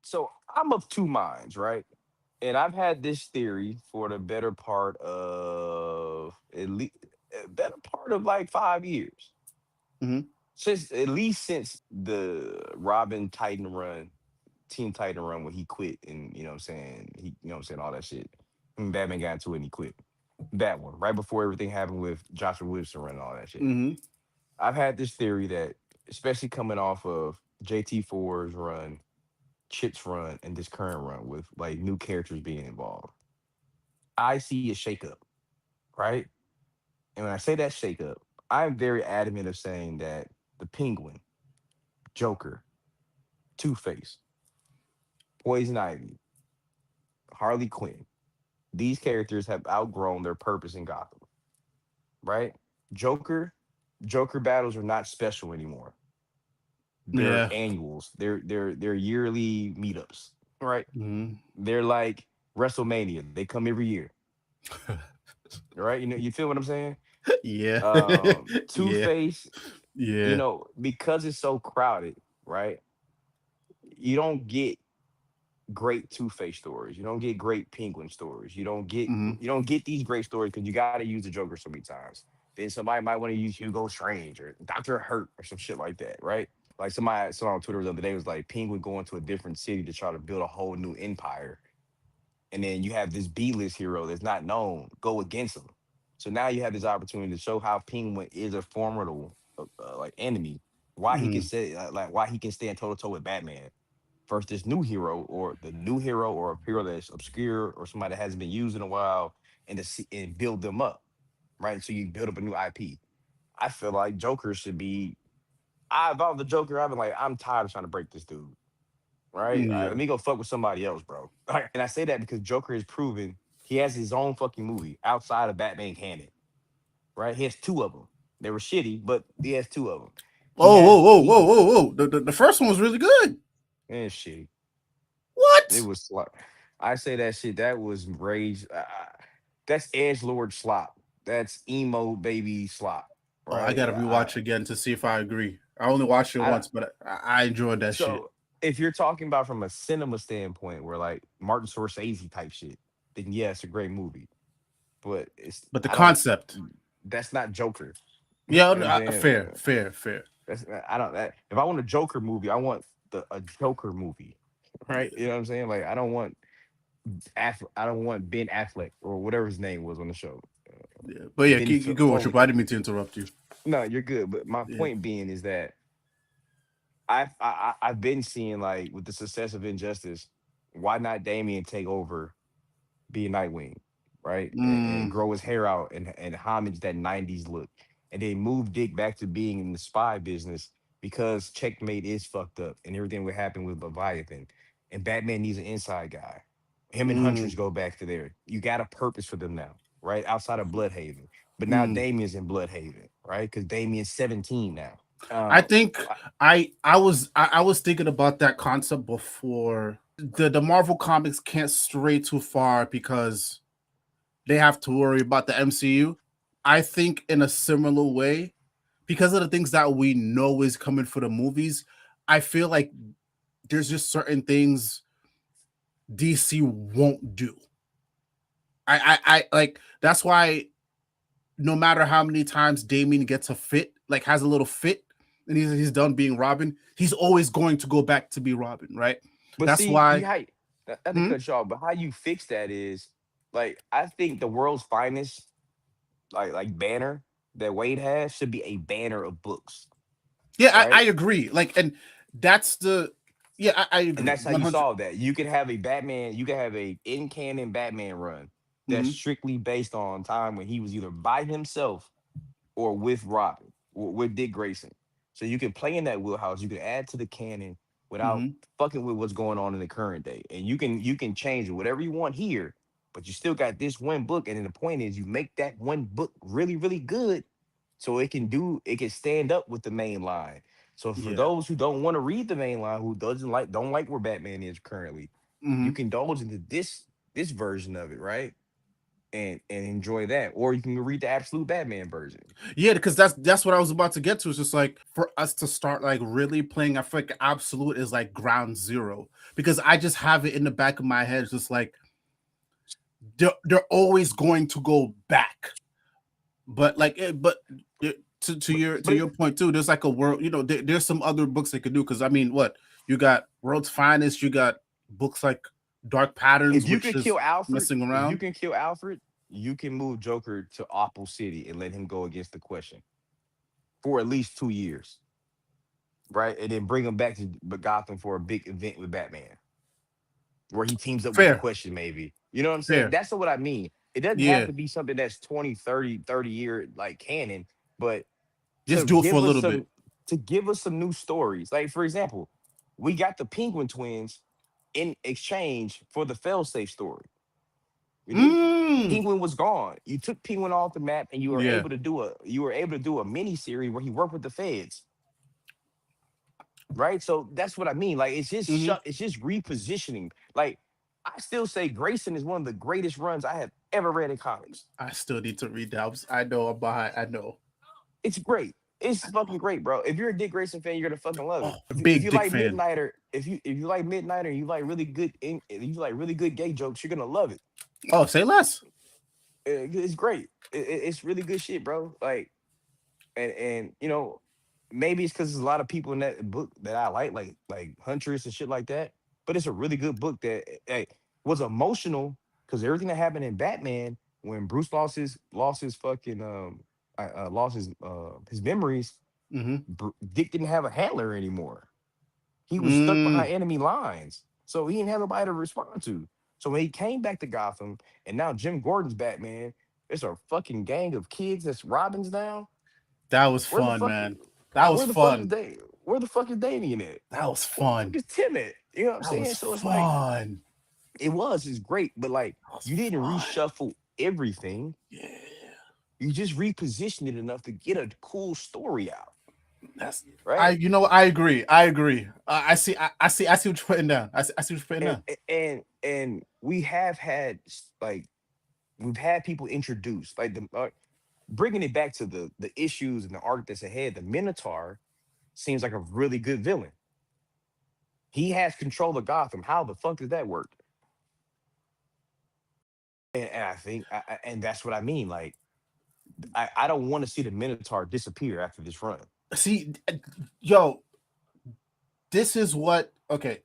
So I'm of two minds, right? And I've had this theory for the better part of at least better part of like 5 years. Hmm. Since at least since the Robin Titan run, Team Titan run when he quit and you know what I'm saying, all that shit. And Batman got into it and he quit. That one, right before everything happened with Joshua Williamson run and all that shit. Hmm. I've had this theory that, especially coming off of JT4's run, Chip's run, and this current run with like new characters being involved, I see a shakeup, right? And when I say that shakeup, I'm very adamant of saying that the Penguin, Joker, Two Face, Poison Ivy, Harley Quinn, these characters have outgrown their purpose in Gotham, right? Joker, Joker battles are not special anymore. They're Yeah. annuals. They're yearly meetups, right? Hmm. They're like WrestleMania. They come every year, right? You feel what I'm saying? Yeah. Two Yeah. Face, Yeah. because it's so crowded, right? You don't get great Two Face stories. You don't get great Penguin stories. Hmm. You don't get these great stories because you got to use the Joker so many times. Then somebody might want to use Hugo Strange or Doctor Hurt or some shit like that, right? Like somebody saw on Twitter the other day was like Penguin going to a different city to try to build a whole new empire, and then you have this B-list hero that's not known go against him. So now you have this opportunity to show how Penguin is a formidable like enemy, why he can Hmm. say like why he can stand toe to toe with Batman versus this new hero or the new hero or a hero that's obscure or somebody that hasn't been used in a while, and and build them up, right? So you build up a new IP. I feel like Joker should be. If I was the Joker, I've been like, I'm tired of trying to break this dude. Right? Let Yeah. me go fuck with somebody else, bro. Like, and I say that because Joker has proven he has his own fucking movie outside of Batman canon. Right? He has two of them. They were shitty, but he has two of them. He Whoa, whoa, has whoa, whoa, he whoa, whoa. The first one was really good. shitty. It What? was like I say that shit. That was rage. That's Edge Lord slop. That's emo baby slop. Oh, I Right? gotta rewatch again to see if I agree. I only watched it I once, but I enjoyed that shit. so if you're talking about from a cinema standpoint, where like Martin Scorsese type shit, then yeah, it's a great movie. But it's But the I don't. concept, That's not Joker. yeah, You know what I'm saying? fair, fair, fair. That's I don't. If I want a Joker movie, I want a Joker movie, right? You know what I'm saying? Like I don't want I don't want Ben Affleck or whatever his name was on the show. Yeah, but yeah, keep going with your. Foley. But I didn't mean to interrupt you. No, you're good. But my Yeah. point being is that I've been seeing like with the success of Injustice, why not Damien take over, be a Nightwing, right? And Mm, grow his hair out and homage that 90s look. And then move Dick back to being in the spy business because Checkmate is fucked up and everything would happen with Leviathan. And Batman needs an inside guy. Him and Huntress mm, go back to there. You got a purpose for them now, right? Outside of Bloodhaven. But now mm. Damien's in Bloodhaven, right? Because Damien's 17 now. I Um, think I was thinking about that concept before. The Marvel comics can't stray too far because they have to worry about the MCU. I think in a similar way, because of the things that we know is coming for the movies, I feel like there's just certain things DC won't do. I like that's why no matter how many times Damien gets a fit, like has a little fit, and he's done being Robin, he's always going to go back to be Robin, right? But That's see, why. you how not to Hmm? cut you off, but how you fix that is like I think the world's finest like banner that Wade has should be a banner of books, Yeah, I right? agree. Like, and that's the yeah, I And agree that's how one you hundred. solve that. You can have a Batman, you can have a in canon Batman run that's Mm-hmm. strictly based on time when he was either by himself or with Robin or with Dick Grayson. So you can play in that wheelhouse. You can add to the canon without Mm-hmm. fucking with what's going on in the current day, and you can change whatever you want here. But you still got this one book, and then the point is you make that one book really really good, so it can stand up with the main line. So for Yeah. those who don't want to read the main line, who doesn't like don't like where Batman is currently, you Mm-hmm. can indulge into this version of it, right? and enjoy that, or you can read the absolute Batman version. Yeah, because that's what I was about to get to. It's just like for us to start like really playing. I feel like Absolute is like ground zero because I just have it in the back of my head, just like they're always going to go back. But like, to your But it, point too, there's like a world. There's some other books they could do because I mean, what you got? World's Finest. You got books like Dark Patterns, if you which can is kill Alfred, messing if you around. can kill Alfred, you can move Joker to Apple City and let him go against the Question for at least 2 years, right? And then bring him back to Gotham for a big event with Batman, where he teams up with the Fair, Question, maybe. You know what I'm saying? fair. That's what I mean. It doesn't have Yeah, to be something that's 20, 30 year like canon, but to just do it for a give us little bit. some new stories. Like for example, we got the Penguin twins in exchange for the failsafe story. We did. Mm, Penguin was gone. You took Penguin off the map, and yeah. you were able to do a mini series where he worked with the feds, right? So that's what I mean. Like Hmm. it's just repositioning. Like I still say Grayson is one of the greatest runs I have ever read in comics. I still need to read that. I know I'm behind. I know. It's great. It's I fucking know. great, bro. If you're a Dick Grayson fan, you're gonna fucking love Oh, it. If big you dick like fan. Midnighter, if you like Midnighter, and you like really good if you like really good gay jokes, you're gonna love it. Oh, say less. It's great. It's really good shit, bro. Like and maybe it's because there's a lot of people in that book that I like Huntress and shit like that. But it's a really good book that was emotional because everything that happened in Batman when Bruce lost his fucking lost his memories. Hmm. Dick didn't have a handler anymore. He was stuck Mm, behind enemy lines, so he didn't have nobody to respond to. So when he came back to Gotham, and now Jim Gordon's Batman, it's a fucking gang of kids that's Robins now. that was Where the fun, fuck? man. That was Where the fuck is fun. they? Where the fuck is Damien at? That was Where the fuck fun. is Tim at? You know what I'm That was saying? So it's like fun. it's great, but like That was you didn't fun. reshuffle everything. Yeah. You just repositioned it enough to get a cool story out, That's I. right? I agree. I agree. I see. I see. I see what you're putting down. I see what you're putting down. And we have had like we've had people introduced like bringing it back to the issues and the arc that's ahead. The Minotaur seems like a really good villain. He has control of Gotham. How the fuck does that work? And I think and that's what I mean. Like I don't want to see the Minotaur disappear after this run. See, yo, this is what. Okay,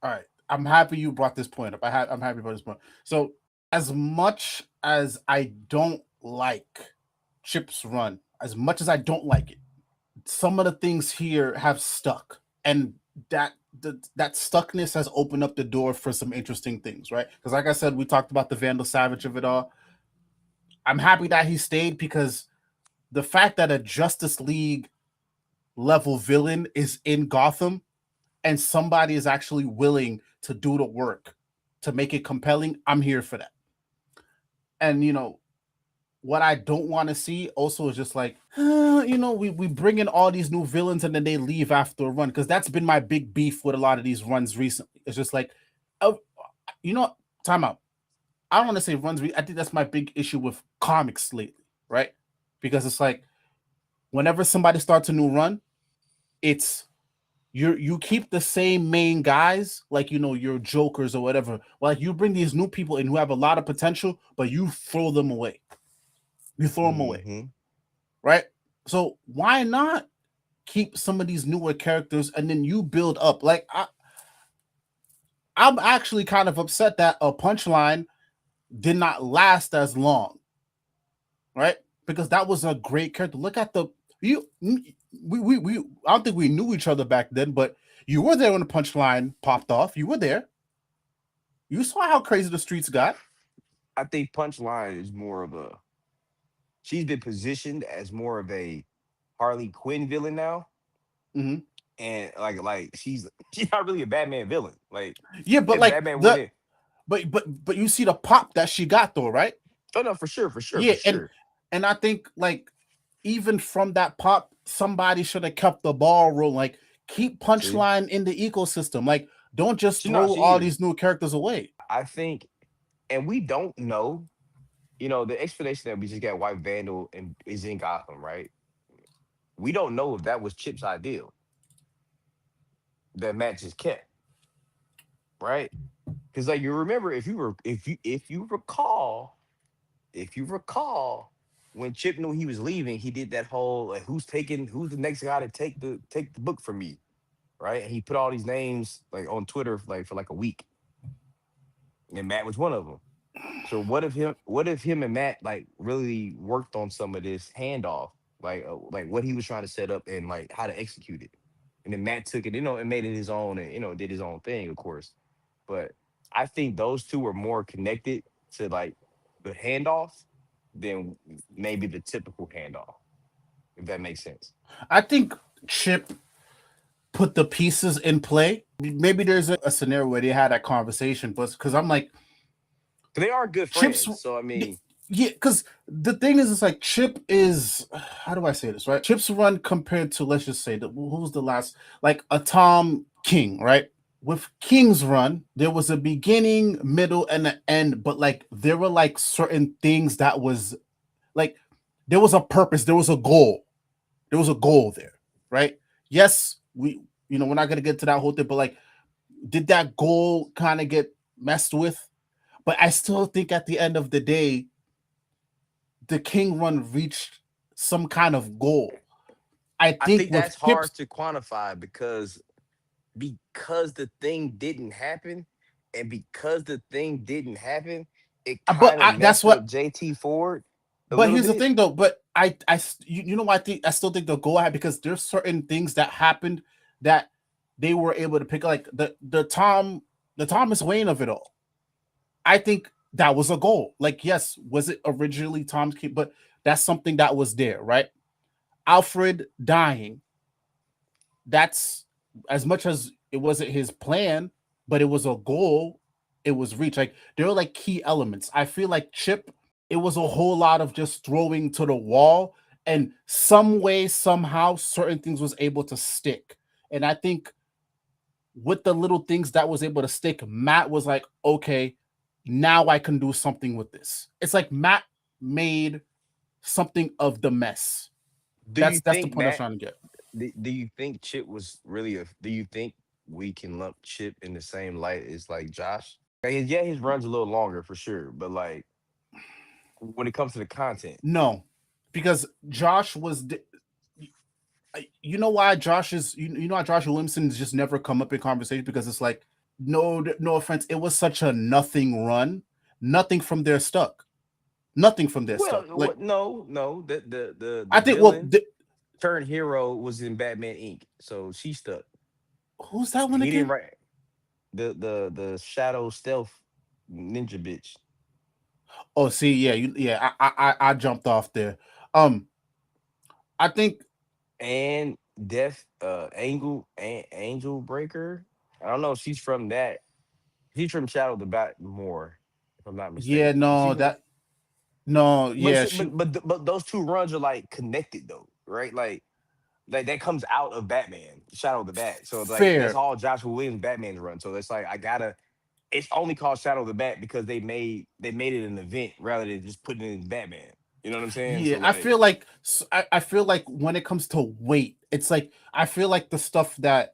all right. I'm happy you brought this point up. I'm happy about this point. So, as much as I don't like Chip's run, as much as I don't like it, some of the things here have stuck, and that that stuckness has opened up the door for some interesting things, right? Because, like I said, we talked about the Vandal Savage of it all. I'm happy that he stayed because the fact that a Justice League level villain is in Gotham and somebody is actually willing to do the work to make it compelling, I'm here for that. And what I don't want to see also is just like, we bring in all these new villains and then they leave after a run because that's been my big beef with a lot of these runs recently. It's just like, oh, you know, time out. I don't want to say runs. I think that's my big issue with comics lately, right? Because it's like whenever somebody starts a new run, it's you keep the same main guys, like your Jokers or whatever. Like you bring these new people in who have a lot of potential, but you throw them away. You throw them away, Hmm. right? So why not keep some of these newer characters and then you build up? Like I'm actually kind of upset that a Punchline did not last as long, right? Because that was a great character. Look at the you we I don't think we knew each other back then, but you were there when the Punchline popped off. You were there. You saw how crazy the streets got. I think Punchline is more of a she's been positioned as more of a Harley Quinn villain now. Hmm. And like she's not really a Batman villain. Like Yeah, but if like Batman the wouldn't but you see the pop that she got though, right? oh no, for sure, for sure, for Yeah, and sure. and I think like even from that pop, somebody should have kept the ball rolling. Like keep See? Punchline in the ecosystem. Like don't just She not throw she all is. these new characters away. I think and we don't know the explanation that we just got White Vandal and is in Gotham, right? We don't know if that was Chip's ideal that Matt just kept, right? Because like you remember, if you recall, when Chip knew he was leaving, he did that whole like, who's the next guy to take the book from me, right? And he put all these names like on Twitter like for like a week, and Matt was one of them. So what if him and Matt like really worked on some of this handoff, like what he was trying to set up and like how to execute it, and then Matt took it, and made it his own, and did his own thing, of course. But I think those two were more connected to like the handoff than maybe the typical handoff, if that makes sense. I think Chip put the pieces in play. Maybe there's a scenario where they had that conversation, but because I'm like, They are good Chip's, friends, so I mean, yeah, because the thing is, it's like Chip is, how do I say this, right? Chip's run compared to, let's just say, who's the last, like a Tom King, right? With King's run, there was a beginning, middle, and an end, but like there were like certain things that was like there was a purpose, there was a goal, there, right? Yes, we're not gonna get to that whole thing, but like, did that goal kind of get messed with? But I still think at the end of the day, the King run reached some kind of goal. I I think think with that's Chips, hard to quantify because the thing didn't happen, and because the thing didn't happen, it but kind of that's messed what. up JT Ford a But little here's the bit. thing, though. But you know what I think? I still think the goal had because there's certain things that happened that they were able to pick, like the Thomas Wayne of it all. I think that was a goal. Like, yes, was it originally Tom's kid? But that's something that was there, right? Alfred dying, that's as much as it wasn't his plan, but it was a goal. It was reached. Like there were like key elements. I feel like Chip, it was a whole lot of just throwing to the wall, and some way, somehow, certain things was able to stick. And I think with the little things that was able to stick, Matt was like, okay, now I can do something with this. It's like Matt made something of the mess. Do you That's the think point I was Matt? trying to get. Do you think Chip was really a? Do you think we can lump Chip in the same light as like Josh? Like, yeah, his runs a little longer for sure, but like when it comes to the content, No, because Josh was. You know why Josh is. You know why Josh Williamson has just never come up in conversation because it's like no offense, it was such a nothing run. Nothing from there stuck. Nothing from there well, stuck. Like no, the I think. Well, villain turned hero was in Batman Inc. So she stuck. who's that one He didn't again? write the Shadow Stealth ninja bitch. Oh, see, yeah, yeah. I jumped off there. Um, I think And Death Angel Breaker. I don't know if she's from that. She's from Shadow the Bat more, if I'm not yeah, mistaken. Is she no, from? But yeah, she but those two runs are like connected though, right? Like that comes out of Batman, Shadow of the Bat. So like that's fair. all Joshua Williams Batman's run. So it's like I gotta. It's only called Shadow of the Bat because they made it an event rather than just putting it in Batman. You know what I'm saying? Yeah, So like, I feel like when it comes to weight, it's like I feel like the stuff that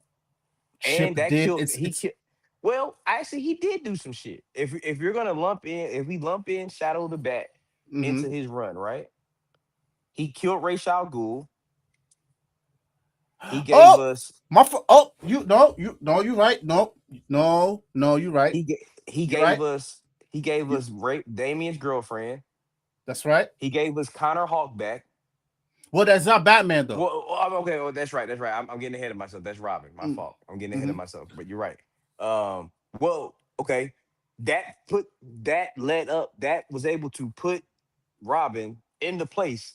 and Chip that did, killed he it's killed. Well, actually, he did do some shit. If you're gonna if we lump in Shadow of the Bat mm-hmm. into his run, right? He killed Ra's al Ghul. He gave Oh, us oh, you no, you right. No, you right. he ga- he You're right. gave us he gave You, us Damien's girlfriend. that's right. He gave us Connor Hawk back. Well, that's not Batman though. Okay. Well, that's right. That's right. I'm getting ahead of myself. That's Robin. My Mm, fault. I'm getting ahead of mm-hmm. myself. But you're right. Well, okay. That was able to put Robin into place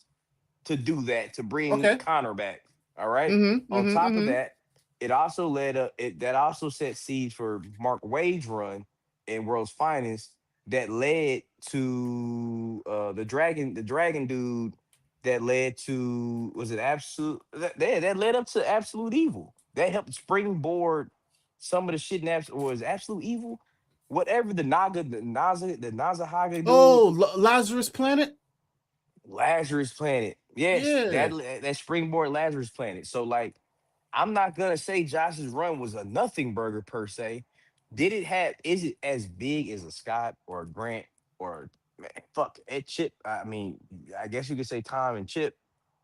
to do that, to bring Okay. Connor back. All right. Mm-hmm. On Mm-hmm. top of Mm-hmm. that, it also led up it that also set seeds for Mark Wade's run in World's Finest that led to the dragon dude that led to was it absolute that led up to absolute evil. That helped springboard some of the shit in absolute or is absolute evil. whatever the Nazahaga dude, Oh, Lazarus Planet. Lazarus Planet. Yes, Yeah, that springboard Lazarus Planet. So like, I'm not gonna say Josh's run was a nothing burger per se. Did it have? Is it as big as a Scott or a Grant or man, fuck Ed Chip? I mean, I guess you could say Tom and Chip,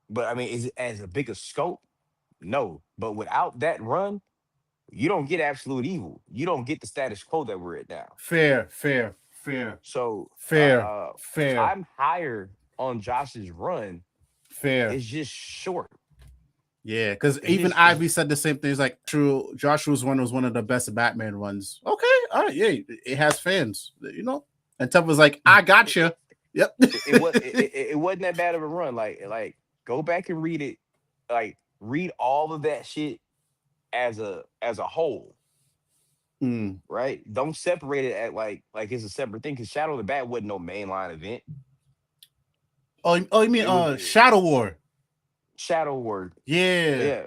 but I mean, is it as a big a scope? No. But without that run, you don't get absolute evil. You don't get the status quo that we're at now. fair, fair, fair, So fair, fair, I'm higher on Josh's run. fair. It's just short. Yeah, because It's even just it's Ivy said the same thing. He's like, true, Joshua's one was one of the best Batman ones. Okay, all right, yeah, it has fans, you know. And Tuff was like, I got it, you. Yep. it wasn't that bad of a run. Like go back and read it. Like read all of that shit as a whole, Mm. right? Don't separate it at like it's a separate thing. Because Shadow of the Bat wasn't no mainline event. Oh, you mean It was Shadow War? Shadow Word. Yeah, Yeah.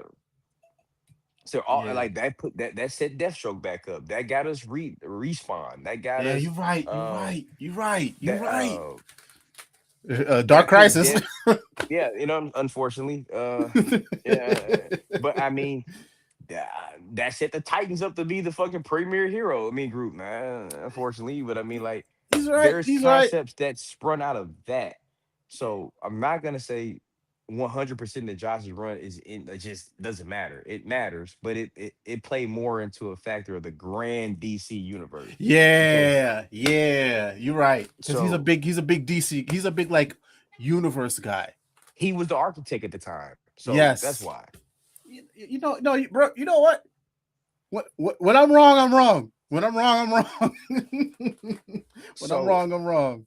So all yeah, like that put that set Deathstroke back up. That got us respawn. That got yeah. us You're right. You're um right. You're right. You're that right. Dark that put Crisis. Death. Yeah, unfortunately. Yeah, but I mean that set the Titans up to be the fucking premier hero. I mean, group, man. Unfortunately, but I mean, like, He's right. there's He's right. concepts that sprung out of that. So I'm not gonna say 100% that Josh's run is in. It just doesn't matter. It matters, but it played more into a factor of the grand DC universe because Yeah, yeah. You're right. Because so he's a big DC. He's a big like universe guy. he was the architect at the time. So that's Yes. why. You know, no, bro. You know what? When I'm wrong, I'm wrong. When I'm wrong, I'm wrong. When I'm So wrong, I'm wrong.